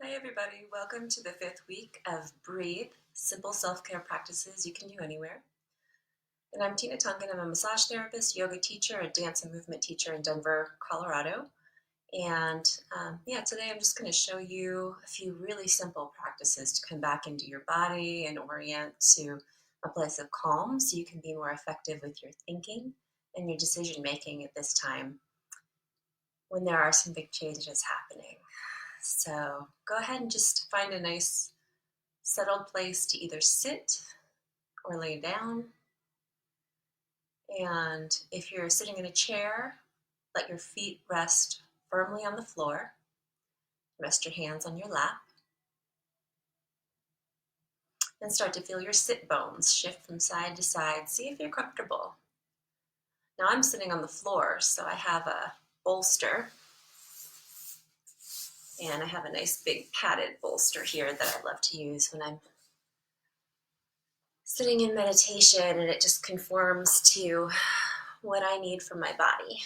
Hi everybody, welcome to the 5th week of Breathe, Simple Self-Care Practices You Can Do Anywhere. And I'm Tina Tunkin. I'm a massage therapist, yoga teacher, a dance and movement teacher in Denver, Colorado. And today I'm just going to show you a few really simple practices to come back into your body and orient to a place of calm so you can be more effective with your thinking and your decision making at this time when there are some big changes happening. So go ahead and just find a nice settled place to either sit or lay down. And if you're sitting in a chair, let your feet rest firmly on the floor. Rest your hands on your lap. And start to feel your sit bones shift from side to side. See if you're comfortable. Now I'm sitting on the floor, so I have a bolster. And I have a nice big padded bolster here that I love to use when I'm sitting in meditation, and it just conforms to what I need from my body.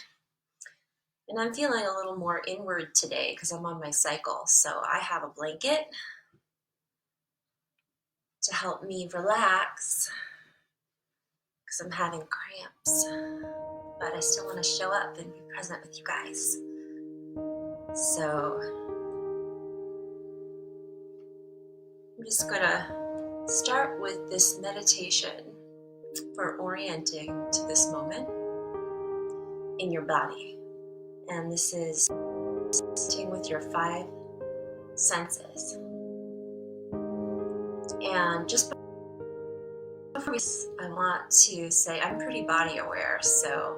And I'm feeling a little more inward today because I'm on my cycle. So I have a blanket to help me relax because I'm having cramps. But I still want to show up and be present with you guys. So I'm just going to start with this meditation for orienting to this moment in your body. And this is sitting with your 5 senses. And just before I want to say I'm pretty body aware. So,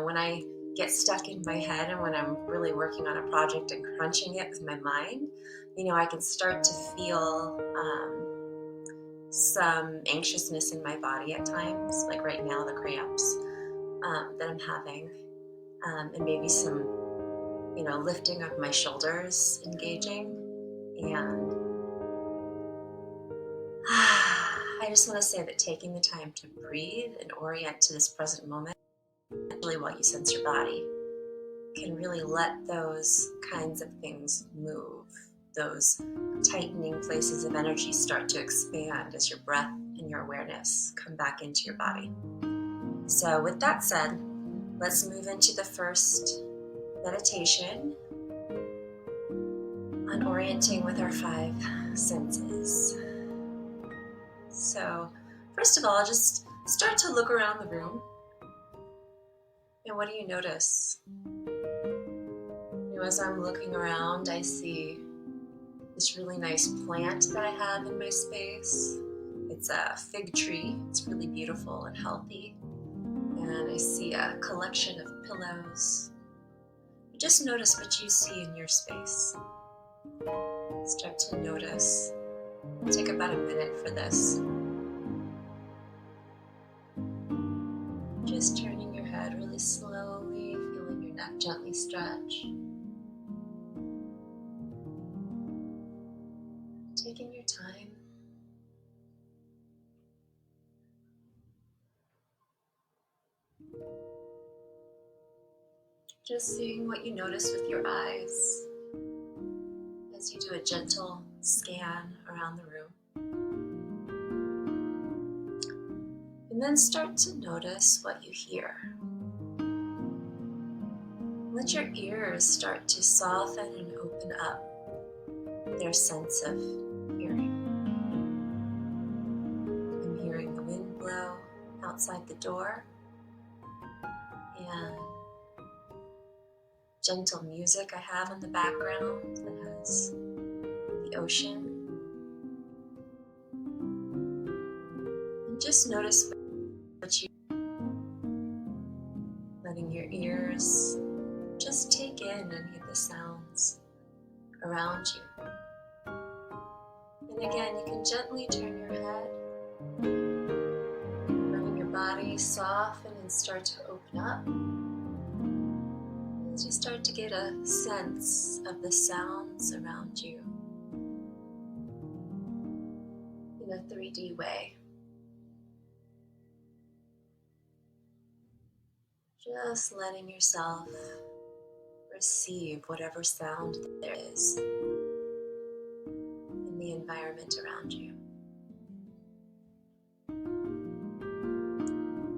when I get stuck in my head and when I'm really working on a project and crunching it with my mind, I can start to feel some anxiousness in my body at times, like right now, the cramps that I'm having, and maybe some, lifting of my shoulders engaging. And I just want to say that taking the time to breathe and orient to this present moment, really while you sense your body, can really let those kinds of things move. Those tightening places of energy start to expand as your breath and your awareness come back into your body. So with that said, let's move into the first meditation on orienting with our 5 senses. So first of all, just start to look around the room. And what do you notice? As I'm looking around, I see this really nice plant that I have in my space. It's a fig tree. It's really beautiful and healthy. And I see a collection of pillows. Just notice what you see in your space. Start to notice. Take about a minute for this. Just turning your head really slowly, feeling your neck gently stretch. Taking your time. Just seeing what you notice with your eyes as you do a gentle scan around the room. And then start to notice what you hear. Let your ears start to soften and open up their sense of hearing. I'm hearing the wind blow outside the door and gentle music I have in the background that has the ocean. And just notice what you, letting your ears just take in any of the sounds around you. And again, you can gently turn your head, letting your body soften and start to open up. As you start to get a sense of the sounds around you in a 3D way. Just letting yourself receive whatever sound there is. environment around you.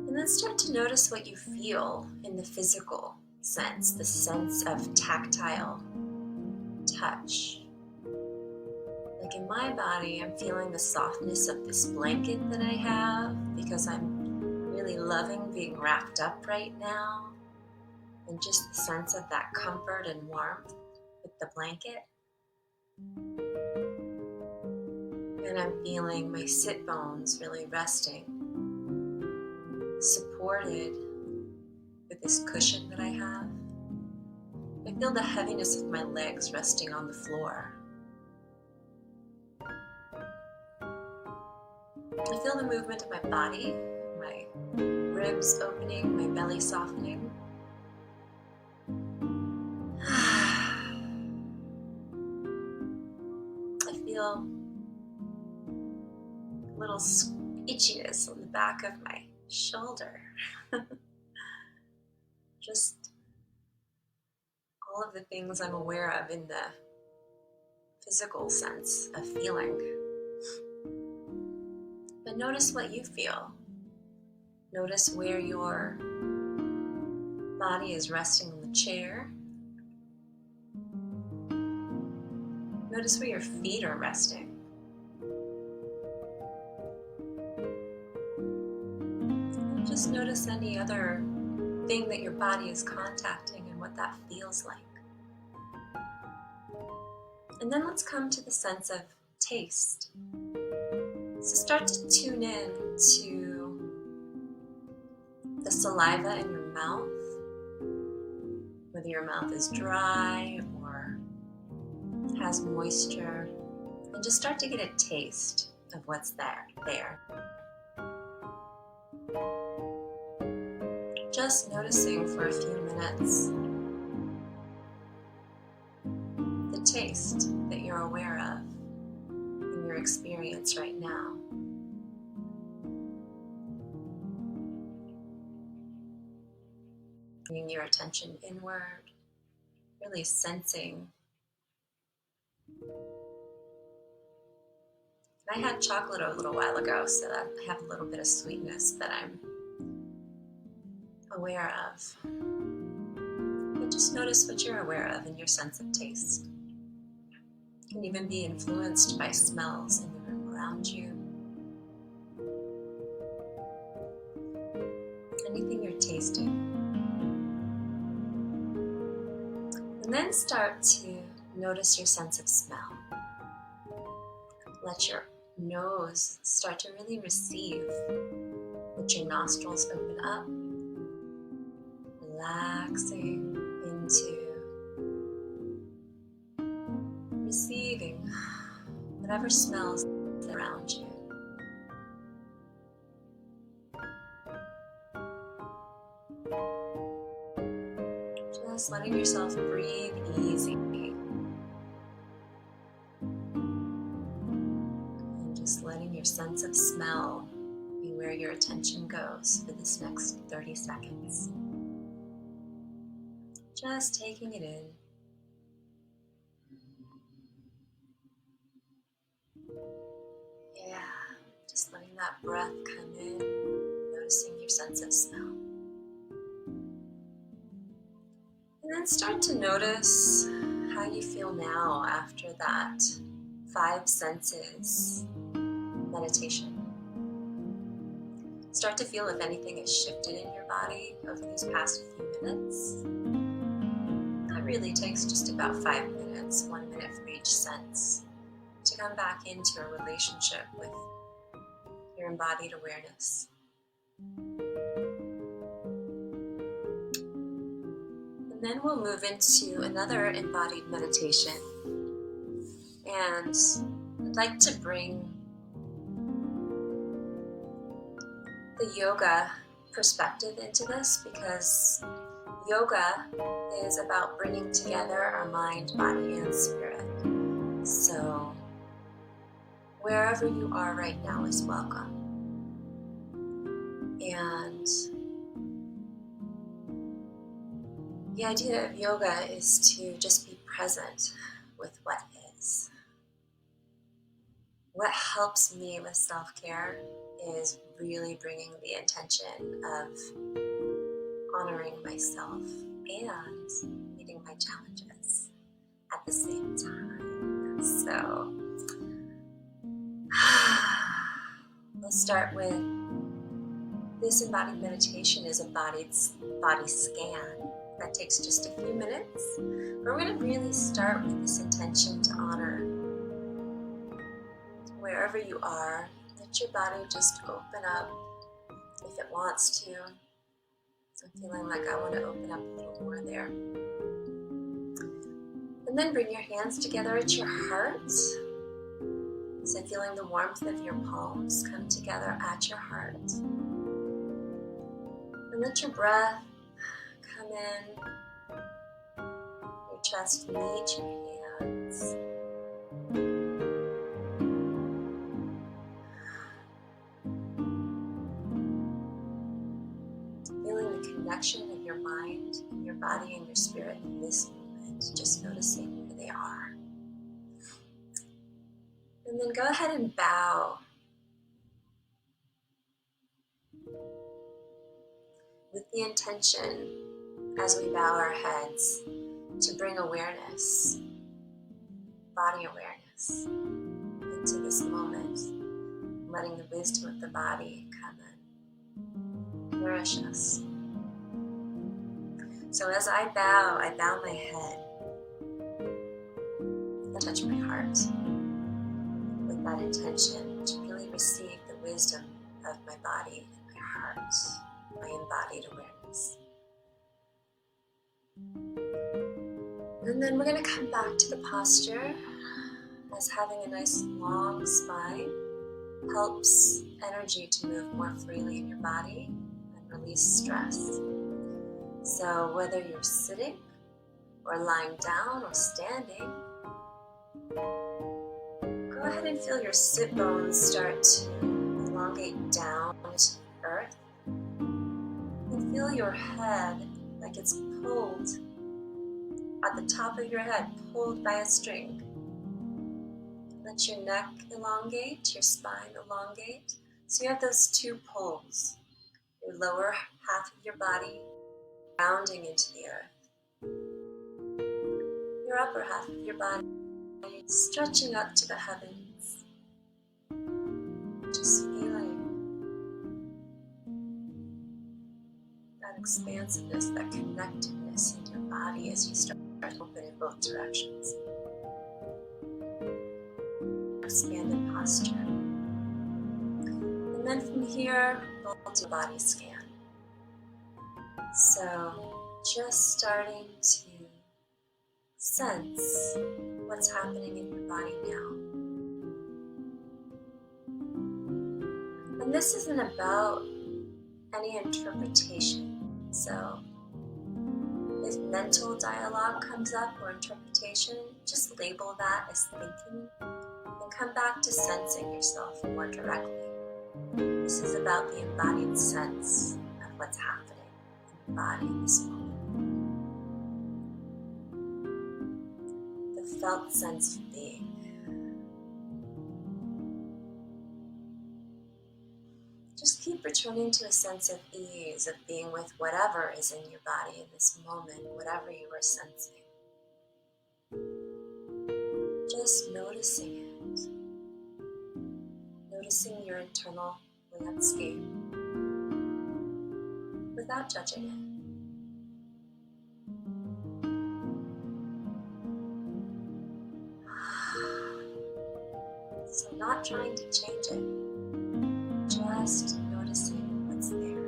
And then start to notice what you feel in the physical sense, the sense of tactile touch. Like in my body, I'm feeling the softness of this blanket that I have because I'm really loving being wrapped up right now, and just the sense of that comfort and warmth with the blanket. And I'm feeling my sit bones really resting, supported with this cushion that I have. I feel the heaviness of my legs resting on the floor. I feel the movement of my body, my ribs opening, my belly softening. I feel a little itchiness on the back of my shoulder. Just all of the things I'm aware of in the physical sense of feeling. But notice what you feel. Notice where your body is resting on the chair. Notice where your feet are resting. And just notice any other thing that your body is contacting and what that feels like. And then let's come to the sense of taste. So start to tune in to the saliva in your mouth, whether your mouth is dry or has moisture, and just start to get a taste of what's there. Just noticing for a few minutes the taste that you're aware of in your experience right now. Bringing your attention inward, really sensing. I had chocolate a little while ago, so I have a little bit of sweetness that I'm aware of. But just notice what you're aware of in your sense of taste. You can even be influenced by smells in the room around you. Anything you're tasting. And then start to notice your sense of smell. Let your nose start to really receive. Let your nostrils open up, relaxing into receiving whatever smells around you. Just letting yourself breathe easy. And just letting your sense of smell be where your attention goes for this next 30 seconds. Just taking it in. Yeah, just letting that breath come in, noticing your sense of smell. And then start to notice how you feel now after that 5 senses meditation. Start to feel if anything has shifted in your body over these past few minutes. That really takes just about 5 minutes, 1 minute for each sense, to come back into a relationship with your embodied awareness. And then we'll move into another embodied meditation. And I'd like to bring the yoga perspective into this, because yoga is about bringing together our mind, body, and spirit. So wherever you are right now is welcome. And the idea of yoga is to just be present with what is. helps me with self-care is really bringing the intention of honoring myself and meeting my challenges at the same time. So we'll start with this embodied meditation is a body scan that takes just a few minutes. We're going to really start with this intention to honor wherever you are. Let your body just open up if it wants to. So I'm feeling like I want to open up a little more there. And then bring your hands together at your heart. So feeling the warmth of your palms come together at your heart. And let your breath come in, your chest meet your hands. Feeling the connection of your mind, and your body, and your spirit in this moment, just noticing where they are. And then go ahead and bow. With the intention, as we bow our heads, to bring awareness, body awareness, into this moment, letting the wisdom of the body come in, nourish us. So as I bow my head, and touch my heart with that intention to really receive the wisdom of my body and my heart, my embodied awareness. And then we're going to come back to the posture as having a nice long spine helps energy to move more freely in your body and release stress. So whether you're sitting or lying down or standing, go ahead and feel your sit bones start to elongate down to the earth. And feel your head like it's pulled at the top of your head, pulled by a string. Let your neck elongate, your spine elongate. So you have those two pulls. Your lower half of your body rounding into the earth. Your upper half of your body stretching up to the heavens. Just feeling that expansiveness, that connectedness in your body as you start to open in both directions. Expanded posture. And then from here, we'll do a body scan. So just starting to sense what's happening in your body now. And this isn't about any interpretation. So if mental dialogue comes up or interpretation, just label that as thinking and come back to sensing yourself more directly. This is about the embodied sense of what's happening in your body in this moment. The felt sense of being. Just keep returning to a sense of ease, of being with whatever is in your body in this moment, whatever you are sensing. Just noticing it. Noticing your internal landscape without judging it. So not trying to change it, just noticing what's there.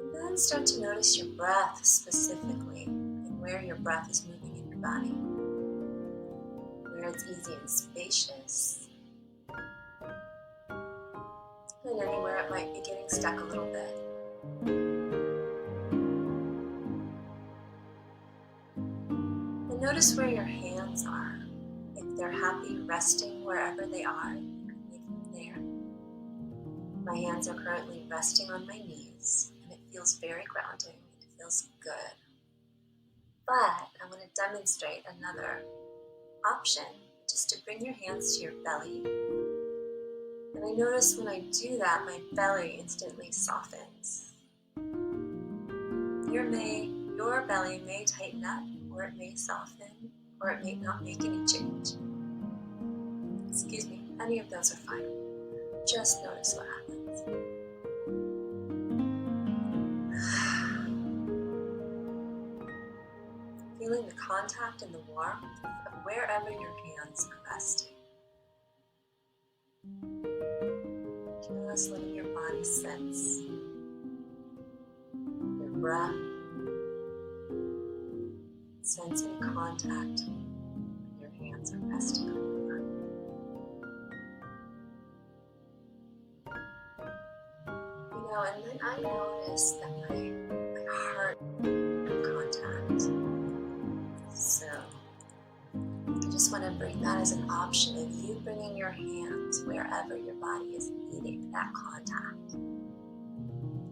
And then start to notice your breath specifically and where your breath is moving in your body. Where it's easy and spacious. And anywhere it might be getting stuck a little bit. And notice where your hands are. If they're happy resting wherever they are, you can leave them there. My hands are currently resting on my knees, and it feels very grounding. It feels good. But I want to demonstrate another option, just to bring your hands to your belly. And I notice when I do that, my belly instantly softens. Your belly may tighten up, or it may soften, or it may not make any change. Excuse me, any of those are fine. Just notice what happens. Feeling the contact and the warmth of wherever your hands are resting. Just letting your body sense your breath, sensing contact when your hands are resting on your body. And then I notice that my heart in contact. So I just want to bring that as an option of you bringing your hands wherever your body is needing that contact,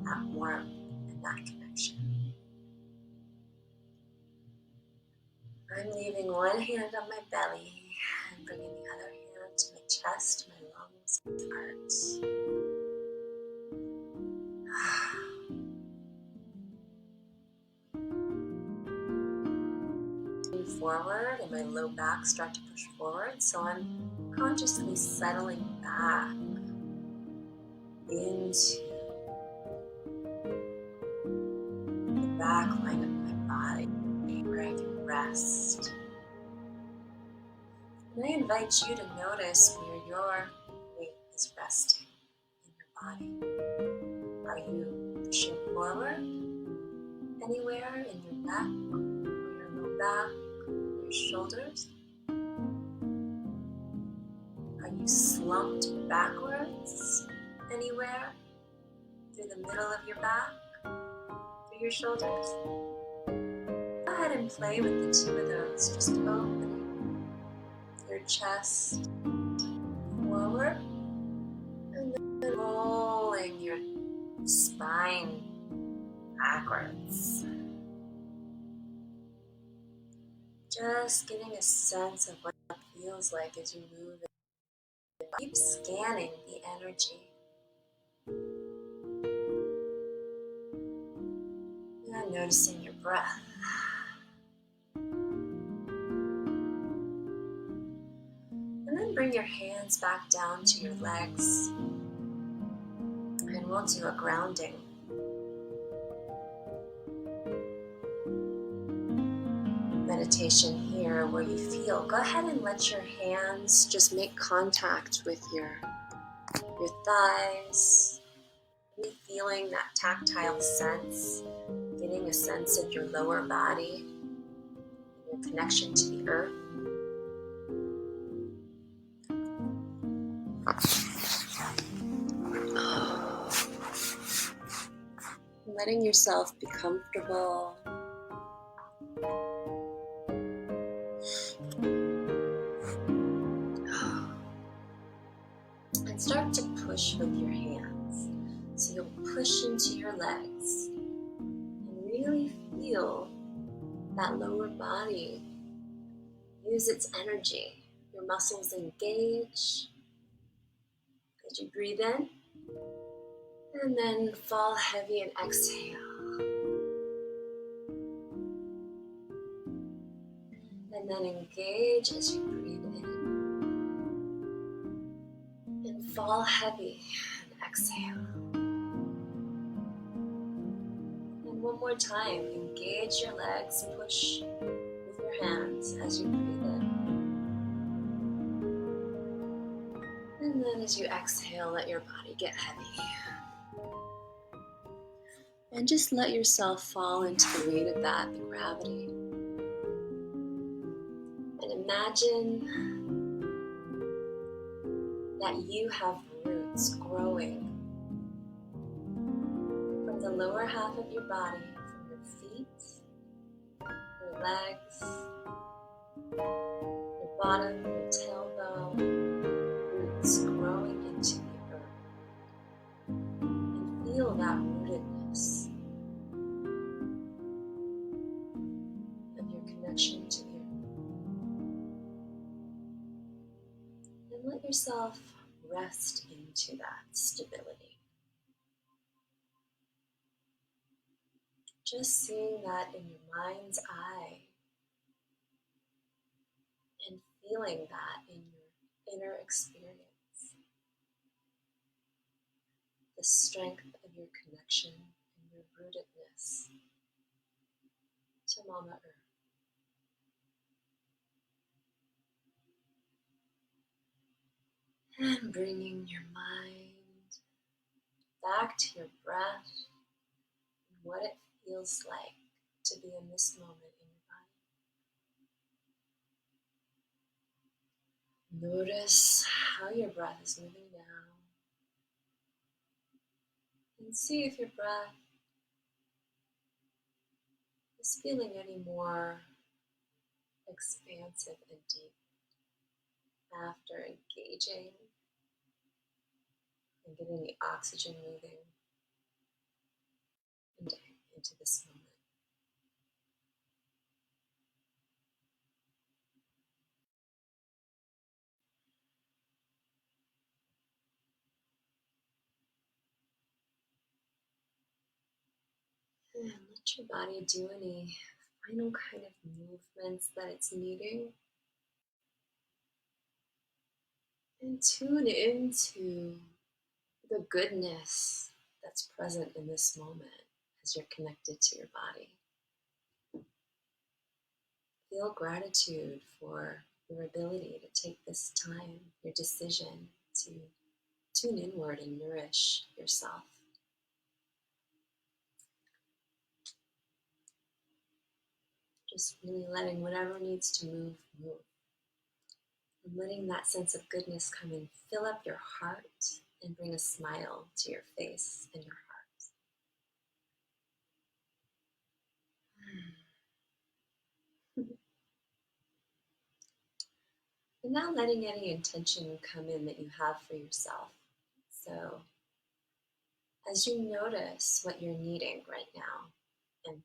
that warmth, and that connection. I'm leaving one hand on my belly and bringing the other hand to my chest, my lungs, my heart. Move forward, and my low back start to push forward, so I'm consciously settling back into the back line of my body, where I can rest. And I invite you to notice where your weight is resting in your body. Are you pushing forward anywhere in your neck, or your low back, or your shoulders? Are you slumped backwards anywhere through the middle of your back, through your shoulders? Go ahead and play with the two of those, just opening your chest forward and then rolling your spine backwards. Just getting a sense of what it feels like as you move. Keep scanning the energy. And noticing your breath. And then bring your hands back down to your legs. And we'll do a grounding. Meditation here where you feel. Go ahead and let your hands just make contact with your thighs. Really feeling that tactile sense. Getting a sense of your lower body. Your connection to the earth. Letting yourself be comfortable. And start to push with your hands. So you'll push into your legs and really feel that lower body use its energy. Your muscles engage as you breathe in. And then fall heavy and exhale. And then engage as you breathe in. And fall heavy and exhale. And one more time, engage your legs, push with your hands as you breathe in. And then as you exhale, let your body get heavy. And just let yourself fall into the weight of that, the gravity. And imagine that you have roots growing from the lower half of your body, from your feet, your legs, your bottom, your tailbone, roots growing into the earth. And let yourself rest into that stability. Just seeing that in your mind's eye and feeling that in your inner experience. The strength of your connection and your rootedness to Mama Earth. And bringing your mind back to your breath and what it feels like to be in this moment in your body. Notice how your breath is moving down. And see if your breath is feeling any more expansive and deep after engaging and getting the oxygen moving into this moment. And let your body do any final kind of movements that it's needing. And tune into the goodness that's present in this moment as you're connected to your body. Feel gratitude for your ability to take this time, your decision to tune inward and nourish yourself. Just really letting whatever needs to move, move. And letting that sense of goodness come and fill up your heart and bring a smile to your face and your heart. And now letting any intention come in that you have for yourself. So as you notice what you're needing right now and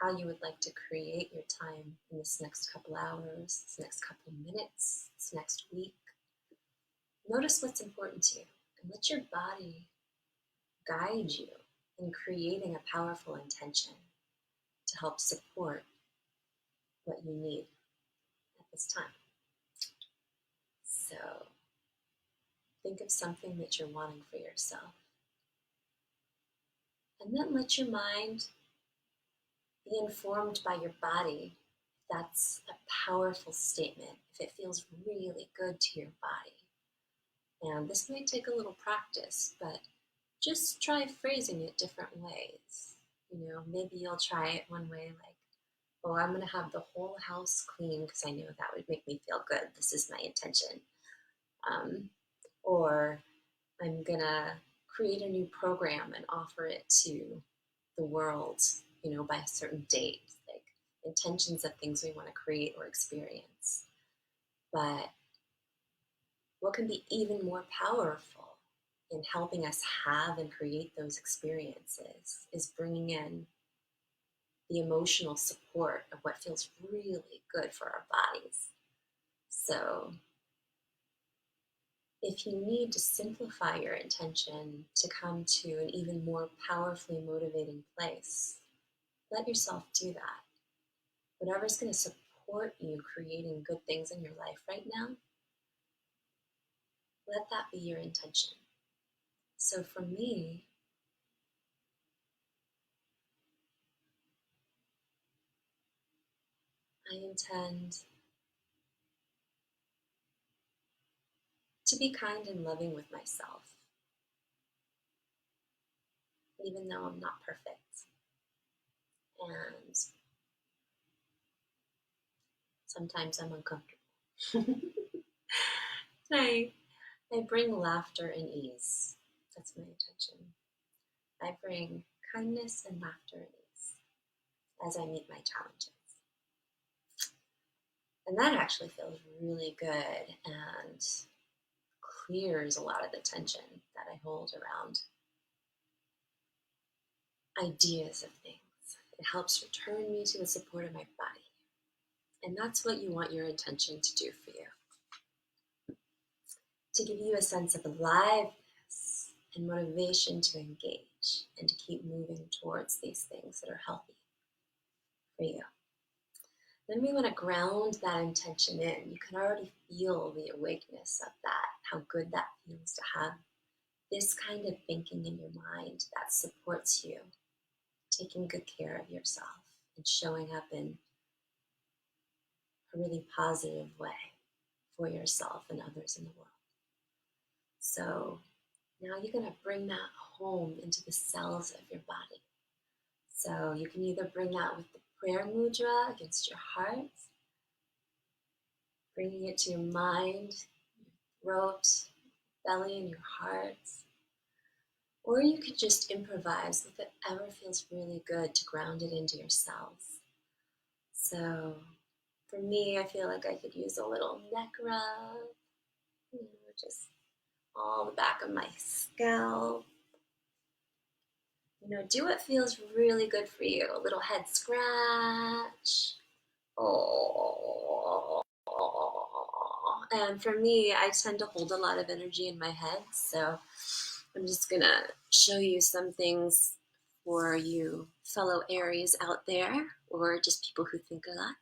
how you would like to create your time in this next couple hours, this next couple minutes, this next week, notice what's important to you and let your body guide you in creating a powerful intention to help support what you need at this time. So think of something that you're wanting for yourself. And then let your mind be informed by your body. That's a powerful statement if it feels really good to your body. And this might take a little practice, but just try phrasing it different ways. Maybe you'll try it one way like, oh, I'm going to have the whole house clean because I know that would make me feel good. This is my intention. Or I'm going to create a new program and offer it to the world, by a certain date, like intentions of things we want to create or experience. But what can be even more powerful in helping us have and create those experiences is bringing in the emotional support of what feels really good for our bodies. So if you need to simplify your intention to come to an even more powerfully motivating place, let yourself do that. Whatever's going to support you creating good things in your life right now, let that be your intention. So for me, I intend to be kind and loving with myself, even though I'm not perfect. And sometimes I'm uncomfortable. I bring laughter and ease. That's my intention. I bring kindness and laughter and ease as I meet my challenges. And that actually feels really good and clears a lot of the tension that I hold around ideas of things. It helps return me to the support of my body. And that's what you want your intention to do for you. to give you a sense of aliveness and motivation to engage and to keep moving towards these things that are healthy for you. Then we want to ground that intention in. You can already feel the awakeness of that, how good that feels to have this kind of thinking in your mind that supports you, taking good care of yourself and showing up in a really positive way for yourself and others in the world. So now you're going to bring that home into the cells of your body. So you can either bring that with the prayer mudra against your heart, bringing it to your mind, your throat, belly, and your heart. Or you could just improvise with whatever feels really good to ground it into your cells. So for me, I feel like I could use a little neck rub, just all the back of my scalp. Do what feels really good for you. A little head scratch. Oh. And for me, I tend to hold a lot of energy in my head, so I'm just gonna show you some things for you fellow Aries out there, or just people who think a lot.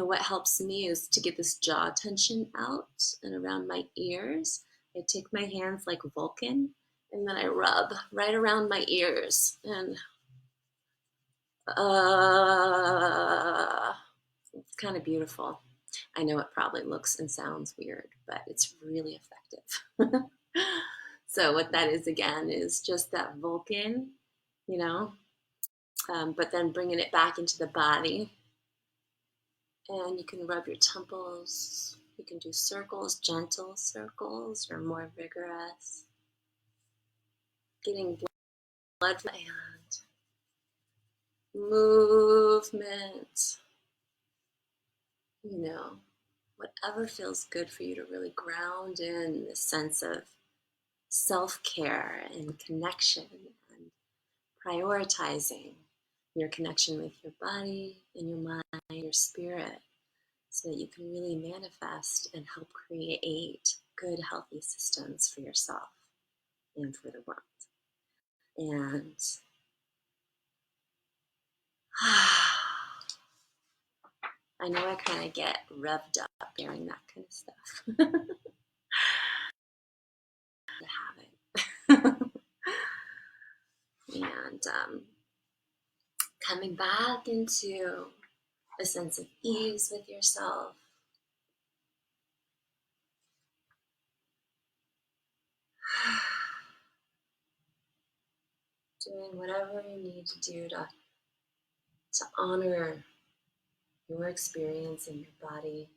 What helps me is to get this jaw tension out and around my ears. I take my hands like Vulcan, and then I rub right around my ears, and it's kind of beautiful. I know it probably looks and sounds weird, but it's really effective. So what that is, again, is just that Vulcan, but then bringing it back into the body. And you can rub your temples. You can do circles, gentle circles, or more vigorous. Getting blood and movement. Whatever feels good for you to really ground in this sense of self-care and connection and prioritizing your connection with your body and your mind, your spirit, so that you can really manifest and help create good, healthy systems for yourself and for the world. And I know I kind of get revved up hearing that kind of stuff. And coming back into a sense of ease with yourself. Doing whatever you need to do to honor your experience in your body.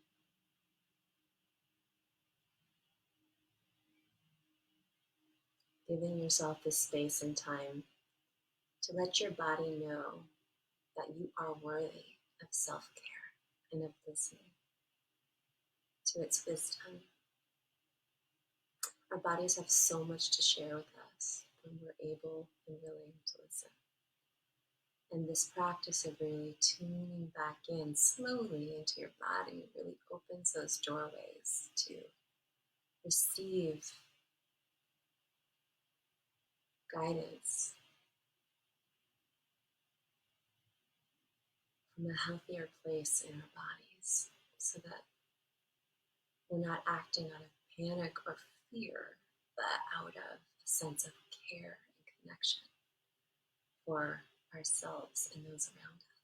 Giving yourself the space and time to let your body know that you are worthy of self-care and of listening to its wisdom. Our bodies have so much to share with us when we're able and willing to listen. And this practice of really tuning back in slowly into your body really opens those doorways to receive guidance from a healthier place in our bodies, so that we're not acting out of panic or fear, but out of a sense of care and connection for ourselves and those around us.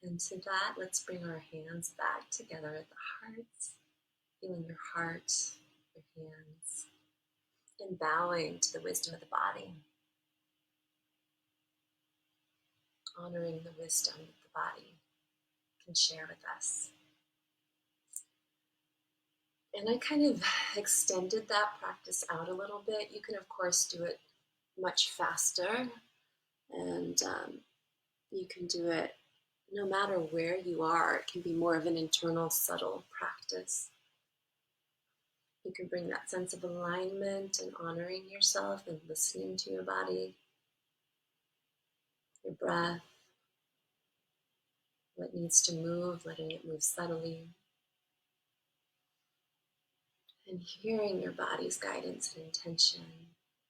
And to that, let's bring our hands back together at the hearts, feeling your heart, your hands, and bowing to the wisdom of the body, honoring the wisdom that the body can share with us. And I kind of extended that practice out a little bit. You can, of course, do it much faster, and you can do it no matter where you are. It can be more of an internal, subtle practice. You can bring that sense of alignment and honoring yourself and listening to your body, your breath, What needs to move, letting it move subtly. And hearing your body's guidance and intention,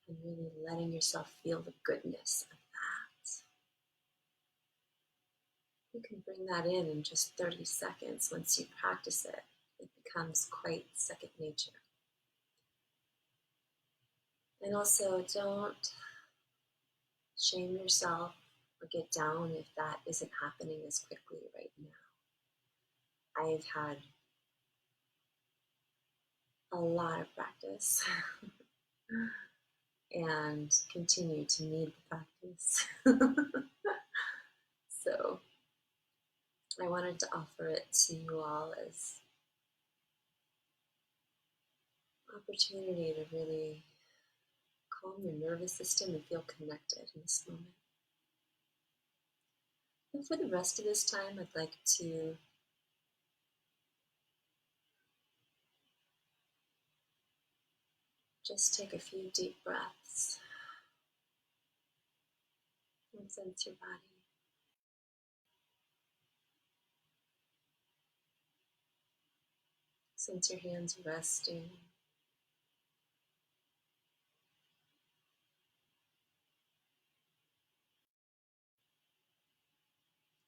and really letting yourself feel the goodness of that. You can bring that in just 30 seconds. Once you practice it, it becomes quite second nature. And also, don't shame yourself or get down if that isn't happening as quickly right now. I've had a lot of practice and continue to need the practice. So I wanted to offer it to you all as an opportunity to really calm your nervous system and feel connected in this moment. And for the rest of this time, I'd like to just take a few deep breaths and sense your body. Sense your hands resting.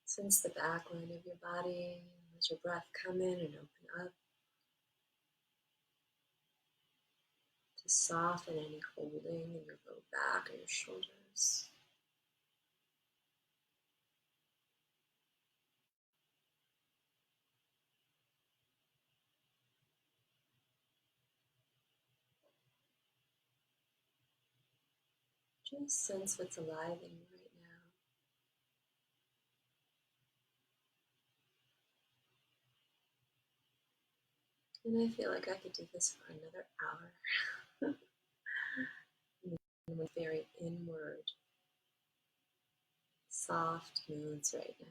Sense the back line of your body. Let your breath come in and open up to soften any holding in your low back or your shoulders. Just sense what's alive in you right now. And I feel like I could do this for another hour. With very inward, soft moods right now.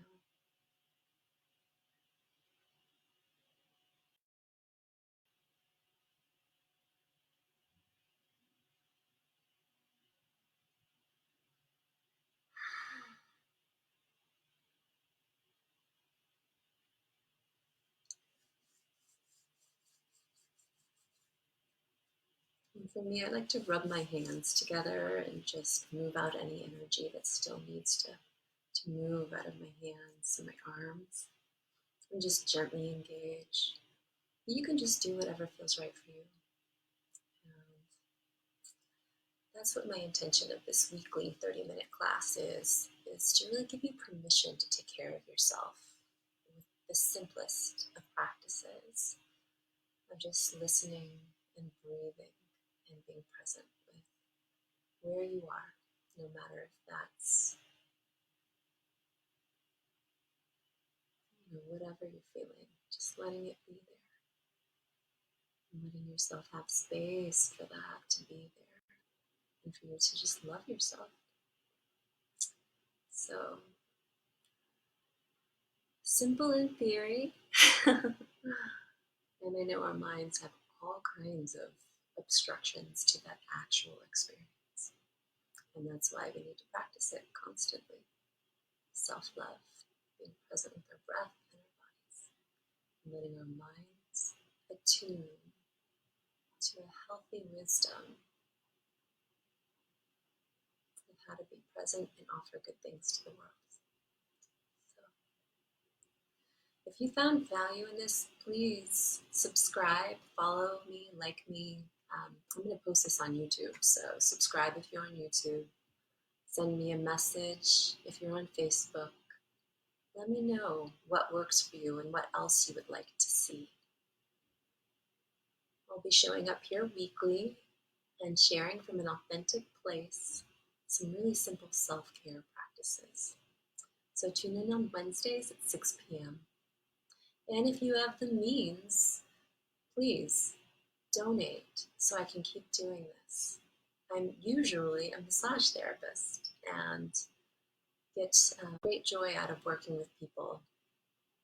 And for me, I like to rub my hands together and just move out any energy that still needs to move out of my hands and my arms. And just gently engage. You can just do whatever feels right for you. And that's what my intention of this weekly 30-minute class is to really give you permission to take care of yourself with the simplest of practices of just listening and breathing and being present with where you are, no matter if that's whatever you're feeling, just letting it be there. And letting yourself have space for that to be there and for you to just love yourself. So, simple in theory, and I know our minds have all kinds of obstructions to that actual experience. And that's why we need to practice it constantly. Self-love, being present with our breath and our bodies, and letting our minds attune to a healthy wisdom of how to be present and offer good things to the world. So, if you found value in this, please subscribe, follow me, like me. I'm going to post this on YouTube, so subscribe if you're on YouTube. Send me a message if you're on Facebook. Let me know what works for you and what else you would like to see. I'll be showing up here weekly and sharing from an authentic place some really simple self-care practices. So tune in on Wednesdays at 6 p.m. And if you have the means, please donate so I can keep doing this. I'm usually a massage therapist and get great joy out of working with people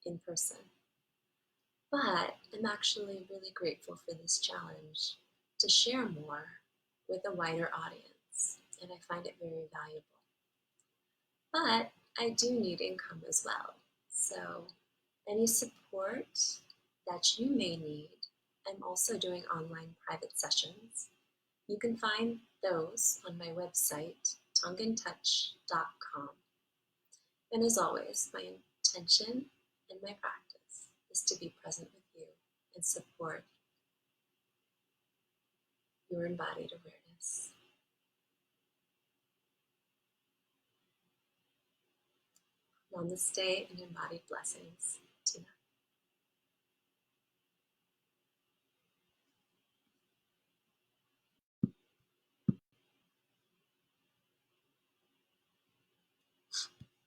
in person. But I'm actually really grateful for this challenge to share more with a wider audience, and I find it very valuable. But I do need income as well. So any support that you may need, I'm also doing online private sessions. You can find those on my website, tongueandtouch.com. And as always, my intention and my practice is to be present with you and support your embodied awareness. Namaste and embodied blessings.